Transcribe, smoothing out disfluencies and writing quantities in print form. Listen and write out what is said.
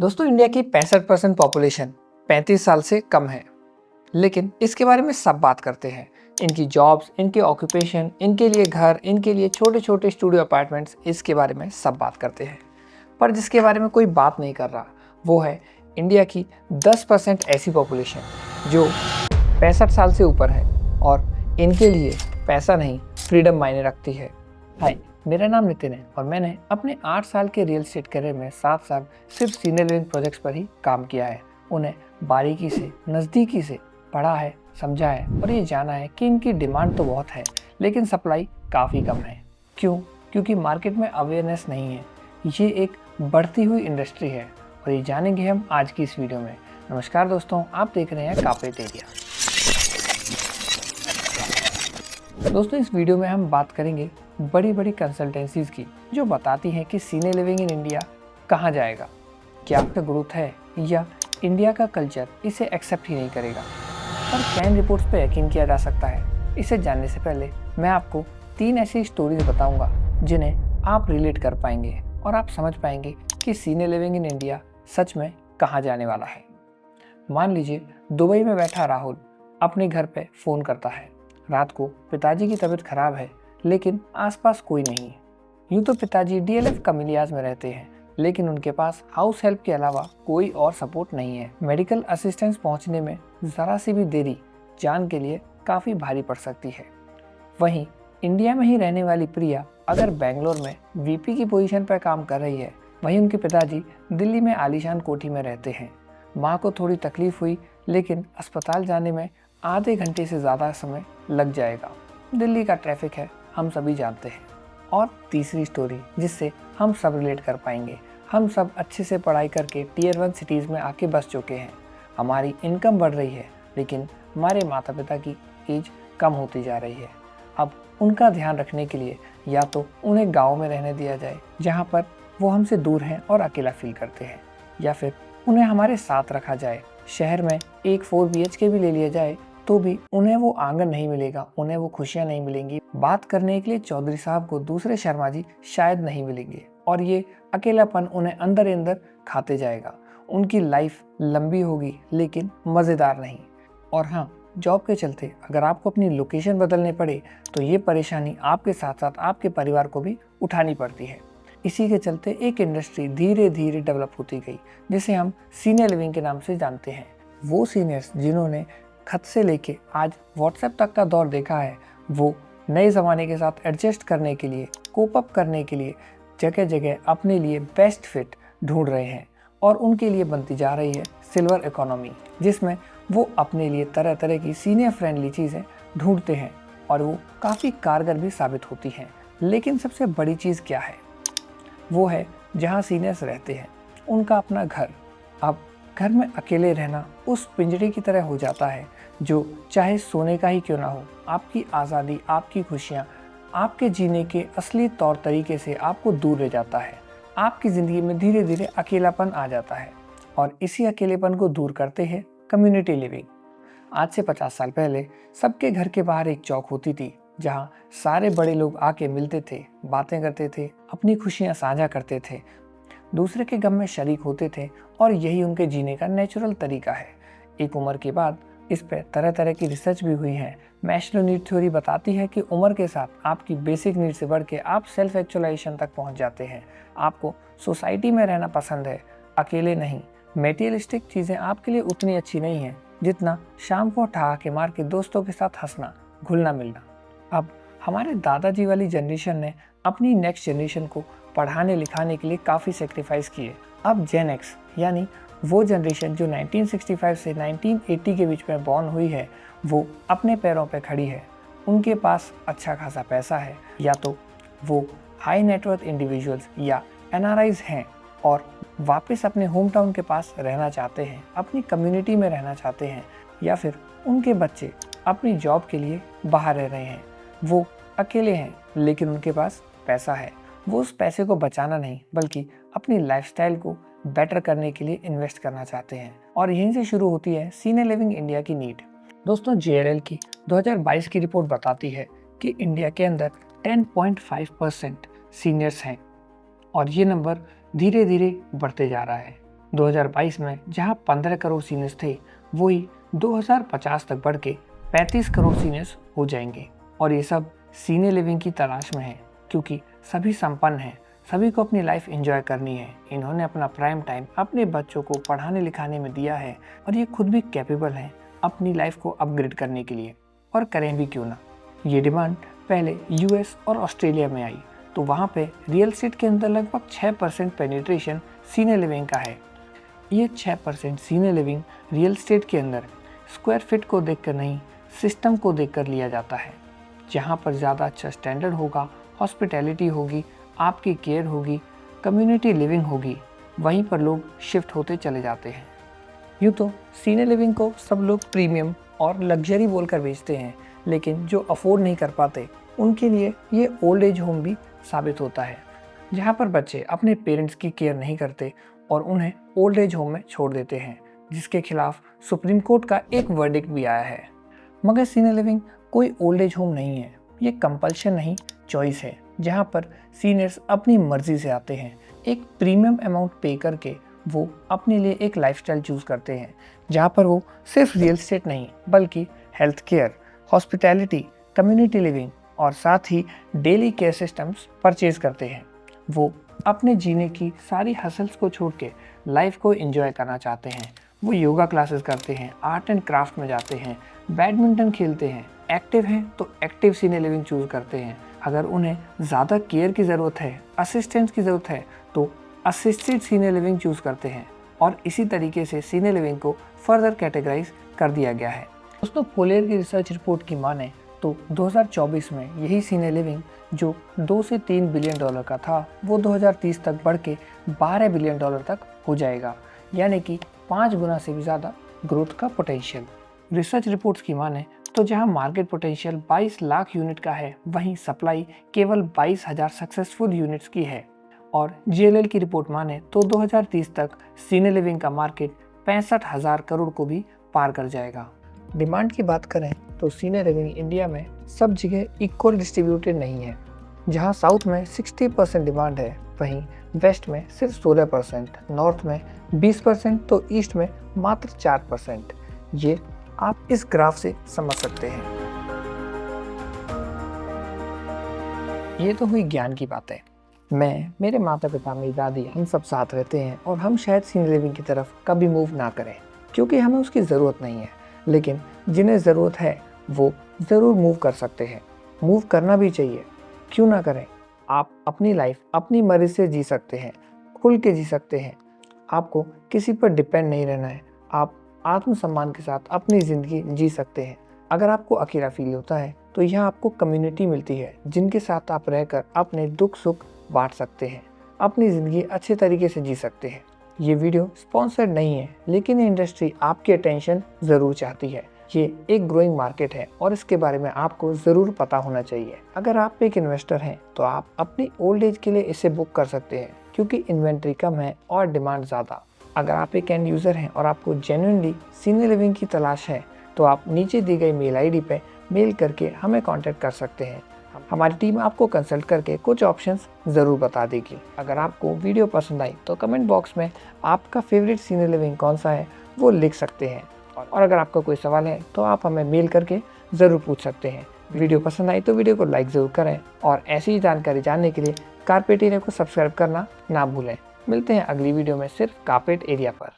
दोस्तों इंडिया की 65% पॉपुलेशन 35 साल से कम है। लेकिन इसके बारे में सब बात करते हैं। इनकी जॉब्स, इनके ऑक्यूपेशन, इनके लिए घर, इनके लिए छोटे छोटे स्टूडियो अपार्टमेंट्स, इसके बारे में सब बात करते हैं। पर जिसके बारे में कोई बात नहीं कर रहा वो है इंडिया की 10% ऐसी पॉपुलेशन जो 65 साल से ऊपर है और इनके लिए पैसा नहीं, फ्रीडम मायने रखती है। हाय, मेरा नाम नितिन है और मैंने अपने 8 साल के रियल एस्टेट करियर में 7 साल सिर्फ सीनियर लिविंग प्रोजेक्ट्स पर ही काम किया है। उन्हें बारीकी से, नज़दीकी से पढ़ा है, समझा है और ये जाना है कि इनकी डिमांड तो बहुत है लेकिन सप्लाई काफ़ी कम है। क्यों? क्योंकि मार्केट में अवेयरनेस नहीं है। ये एक बढ़ती हुई इंडस्ट्री है और ये जानेंगे हम आज की इस वीडियो में। नमस्कार दोस्तों, आप देख रहे हैं कार्पोरेट एरिया। दोस्तों इस वीडियो में हम बात करेंगे बड़ी बड़ी कंसल्टेंसीज की जो बताती हैं कि सीनियर लिविंग इन इंडिया कहाँ जाएगा, क्या ग्रोथ है या इंडिया का कल्चर इसे एक्सेप्ट ही नहीं करेगा और कैन रिपोर्ट्स पर यकीन किया जा सकता है। इसे जानने से पहले मैं आपको 3 ऐसी स्टोरीज बताऊंगा जिन्हें आप रिलेट कर पाएंगे और आप समझ पाएंगे कि सीनियर लिविंग इन इंडिया सच में कहाँ जाने वाला है। मान लीजिए दुबई में बैठा राहुल अपने घर पे फ़ोन करता है। रात को पिताजी की तबीयत खराब है लेकिन आसपास कोई नहीं है। यूँ तो पिताजी डीएलएफ कमिलियाज में रहते हैं लेकिन उनके पास हाउस हेल्प के अलावा कोई और सपोर्ट नहीं है। मेडिकल असिस्टेंस पहुंचने में ज़रा सी भी देरी जान के लिए काफ़ी भारी पड़ सकती है। वहीं इंडिया में ही रहने वाली प्रिया अगर बेंगलोर में वीपी की पोजीशन पर काम कर रही है, वहीं उनके पिताजी दिल्ली में आलीशान कोठी में रहते हैं। माँ को थोड़ी तकलीफ हुई लेकिन अस्पताल जाने में आधे घंटे से ज़्यादा समय लग जाएगा। दिल्ली का ट्रैफिक है, हम सभी जानते हैं। और तीसरी स्टोरी जिससे हम सब रिलेट कर पाएंगे, हम सब अच्छे से पढ़ाई करके टियर 1 सिटीज़ में आके बस चुके हैं। हमारी इनकम बढ़ रही है लेकिन हमारे माता पिता की एज कम होती जा रही है। अब उनका ध्यान रखने के लिए या तो उन्हें गाँव में रहने दिया जाए जहाँ पर वो हमसे दूर हैं और अकेला फील करते हैं, या फिर उन्हें हमारे साथ रखा जाए। शहर में एक 4 BHK भी ले लिया जाए तो भी उन्हें वो आंगन नहीं मिलेगा, उन्हें वो खुशियाँ नहीं मिलेंगी। बात करने के लिए चौधरी साहब को दूसरे शर्मा जी शायद नहीं मिलेंगे और ये अकेलापन उन्हें अंदर अंदर खाते जाएगा। उनकी लाइफ लंबी होगी लेकिन मज़ेदार नहीं। और हाँ, जॉब के चलते अगर आपको अपनी लोकेशन बदलने पड़े तो ये परेशानी आपके साथ साथ आपके परिवार को भी उठानी पड़ती है। इसी के चलते एक इंडस्ट्री धीरे धीरे डेवलप होती गई जिसे हम सीनियर लिविंग के नाम से जानते हैं। वो सीनियर्स जिन्होंने खत से लेके आज व्हाट्सएप तक का दौर देखा है, वो नए ज़माने के साथ एडजस्ट करने के लिए, कोप अप करने के लिए जगह जगह अपने लिए बेस्ट फिट ढूंढ रहे हैं और उनके लिए बनती जा रही है सिल्वर इकोनॉमी, जिसमें वो अपने लिए तरह तरह की सीनियर फ्रेंडली चीज़ें ढूंढते हैं और वो काफ़ी कारगर भी साबित होती हैं। लेकिन सबसे बड़ी चीज़ क्या है? वो है जहाँ सीनियर्स रहते हैं, उनका अपना घर। अब घर में अकेले रहना उस पिंजरे की तरह हो जाता है जो चाहे सोने का ही क्यों ना हो, आपकी आज़ादी, आपकी खुशियाँ, आपके जीने के असली तौर तरीके से आपको दूर ले जाता है। आपकी ज़िंदगी में धीरे धीरे अकेलापन आ जाता है और इसी अकेलेपन को दूर करते हैं कम्युनिटी लिविंग। आज से 50 साल पहले सबके घर के बाहर एक चौक होती थी जहाँ सारे बड़े लोग आके मिलते थे, बातें करते थे, अपनी खुशियाँ साझा करते थे, दूसरे के गम में शरीक होते थे और यही उनके जीने का नेचुरल तरीका है। एक उम्र के बाद इस पर तरह तरह की रिसर्च भी हुई है। मैस्लो नीड थ्योरी बताती है कि उम्र के साथ आपकी बेसिक नीड से बढ़ के आप सेल्फ एक्चुअलाइजेशन तक पहुंच जाते हैं। आपको सोसाइटी में रहना पसंद है, अकेले नहीं। मेटीरियलिस्टिक चीज़ें आपके लिए उतनी अच्छी नहीं हैं जितना शाम को ठहाके मार के दोस्तों के साथ हंसना, घुलना मिलना। अब हमारे दादाजी वाली जनरेशन ने अपनी नेक्स्ट जनरेशन को पढ़ाने लिखाने के लिए काफ़ी सेक्रीफाइस किए। अब जेन एक्स यानी वो जनरेशन जो 1965 से 1980 के बीच में बॉर्न हुई है, वो अपने पैरों पे खड़ी है। उनके पास अच्छा खासा पैसा है, या तो वो हाई नेटवर्थ इंडिविजुअल्स या एनआरआईज हैं और वापस अपने होम टाउन के पास रहना चाहते हैं, अपनी कम्युनिटी में रहना चाहते हैं, या फिर उनके बच्चे अपनी जॉब के लिए बाहर रह रहे हैं। वो अकेले हैं लेकिन उनके पास पैसा है। वो उस पैसे को बचाना नहीं बल्कि अपनी लाइफस्टाइल को बेटर करने के लिए इन्वेस्ट करना चाहते हैं। और यहीं से शुरू होती है सीनियर लिविंग इंडिया की नीड। दोस्तों JLL की 2022 की रिपोर्ट बताती है कि इंडिया के अंदर 10.5% सीनियर्स हैं और ये नंबर धीरे धीरे बढ़ते जा रहा है। 2022 में जहां 15 करोड़ सीनियर्स थे, वही 2050 तक बढ़ के 35 करोड़ सीनियर्स हो जाएंगे। और ये सब सीनियर लिविंग की तलाश में है, क्योंकि सभी संपन्न हैं, सभी को अपनी लाइफ एंजॉय करनी है। इन्होंने अपना प्राइम टाइम अपने बच्चों को पढ़ाने लिखाने में दिया है और ये खुद भी कैपेबल हैं अपनी लाइफ को अपग्रेड करने के लिए, और करें भी क्यों ना। ये डिमांड पहले यूएस और ऑस्ट्रेलिया में आई, तो वहाँ पे रियल एस्टेट के अंदर लगभग 6% पेनिट्रेशन सीनियर लिविंग का है। ये 6% सीनियर लिविंग रियल एस्टेट के अंदर स्क्वायर फीट को देखकर नहीं, सिस्टम को देखकर लिया जाता है। जहाँ पर ज़्यादा अच्छा स्टैंडर्ड होगा, हॉस्पिटैलिटी होगी, आपकी केयर होगी, कम्युनिटी लिविंग होगी, वहीं पर लोग शिफ्ट होते चले जाते हैं। यूँ तो सीनियर लिविंग को सब लोग प्रीमियम और लग्जरी बोलकर बेचते हैं, लेकिन जो अफोर्ड नहीं कर पाते उनके लिए ये ओल्ड एज होम भी साबित होता है, जहाँ पर बच्चे अपने पेरेंट्स की केयर नहीं करते और उन्हें ओल्ड एज होम में छोड़ देते हैं, जिसके खिलाफ सुप्रीम कोर्ट का एक वर्डिक्ट भी आया है। मगर सीनियर लिविंग कोई ओल्ड एज होम नहीं है, ये कंपल्शन नहीं, चॉइस है, जहाँ पर सीनियर्स अपनी मर्जी से आते हैं। एक प्रीमियम अमाउंट पे करके वो अपने लिए एक लाइफस्टाइल चूज़ करते हैं, जहाँ पर वो सिर्फ रियल एस्टेट नहीं बल्कि health care, hospitality, community living और साथ ही डेली केयर सिस्टम्स परचेज करते हैं। वो अपने जीने की सारी हसल्स को छोड़ के लाइफ को एंजॉय करना चाहते हैं। वो योगा क्लासेस करते हैं, आर्ट एंड क्राफ्ट में जाते हैं, बैडमिंटन खेलते हैं, एक्टिव हैं तो एक्टिव सीनियर लिविंग चूज़ करते हैं। अगर उन्हें ज़्यादा केयर की ज़रूरत है, असिस्टेंस की ज़रूरत है, तो असिस्टेड सीनियर लिविंग चूज़ करते हैं। और इसी तरीके से सीनियर लिविंग को फर्दर कैटेगराइज कर दिया गया है। दोस्तों, कोलियर की रिसर्च रिपोर्ट की माने तो 2024 में यही सीनियर लिविंग जो 2 से 3 बिलियन डॉलर का था, वो 2030 तक बढ़ के 12 बिलियन डॉलर तक हो जाएगा, यानी कि 5 गुना से भी ज़्यादा ग्रोथ का पोटेंशियल। रिसर्च रिपोर्ट्स की माने तो जहां मार्केट पोटेंशियल 22 लाख यूनिट का है, वहीं सप्लाई केवल 22,000 सक्सेसफुल यूनिट्स की है। और जीएलएल की रिपोर्ट माने तो 2030 तक सीनियर लिविंग का मार्केट 65,000 करोड़ को भी पार कर जाएगा। डिमांड की बात करें तो सीनियर लिविंग इंडिया में सब जगह इक्वल डिस्ट्रीब्यूटेड नहीं है। जहां साउथ में 60% डिमांड है, वहीं वेस्ट में सिर्फ 16%, नॉर्थ में 20% तो ईस्ट में मात्र 4%। ये आप इस ग्राफ से समझ सकते हैं। ये तो हुई ज्ञान की बातें। मैं, मेरे माता पिता, मेरी दादी, हम सब साथ रहते हैं और हम शायद सीनियर लिविंग की तरफ कभी मूव ना करें, क्योंकि हमें उसकी ज़रूरत नहीं है। लेकिन जिन्हें ज़रूरत है वो ज़रूर मूव कर सकते हैं। मूव करना भी चाहिए, क्यों ना करें। आप अपनी लाइफ अपनी मर्जी से जी सकते हैं, खुल के जी सकते हैं। आपको किसी पर डिपेंड नहीं रहना है। आप आत्मसम्मान के साथ अपनी ज़िंदगी जी सकते हैं। अगर आपको अकेला फील होता है तो यहाँ आपको कम्युनिटी मिलती है, जिनके साथ आप रहकर अपने दुख सुख बांट सकते हैं, अपनी ज़िंदगी अच्छे तरीके से जी सकते हैं। ये वीडियो स्पॉन्सर्ड नहीं है, लेकिन ये इंडस्ट्री आपकी अटेंशन ज़रूर चाहती है। ये एक ग्रोइंग मार्केट है और इसके बारे में आपको ज़रूर पता होना चाहिए। अगर आप एक इन्वेस्टर हैं तो आप अपनी ओल्ड एज के लिए इसे बुक कर सकते हैं, क्योंकि इन्वेंट्री कम है और डिमांड ज़्यादा। अगर आप एक एंड यूज़र हैं और आपको जेन्युइनली सीनियर लिविंग की तलाश है, तो आप नीचे दी गई मेल आईडी पे मेल करके हमें कांटेक्ट कर सकते हैं। हमारी टीम आपको कंसल्ट करके कुछ ऑप्शंस ज़रूर बता देगी। अगर आपको वीडियो पसंद आई तो कमेंट बॉक्स में आपका फेवरेट सीनियर लिविंग कौन सा है वो लिख सकते हैं। और अगर आपका कोई सवाल है तो आप हमें मेल करके ज़रूर पूछ सकते हैं। वीडियो पसंद आई तो वीडियो को लाइक ज़रूर करें और ऐसी ही जानकारी जानने के लिए कारपेट एरिया को सब्सक्राइब करना ना भूलें। मिलते हैं अगली वीडियो में सिर्फ कारपेट एरिया पर।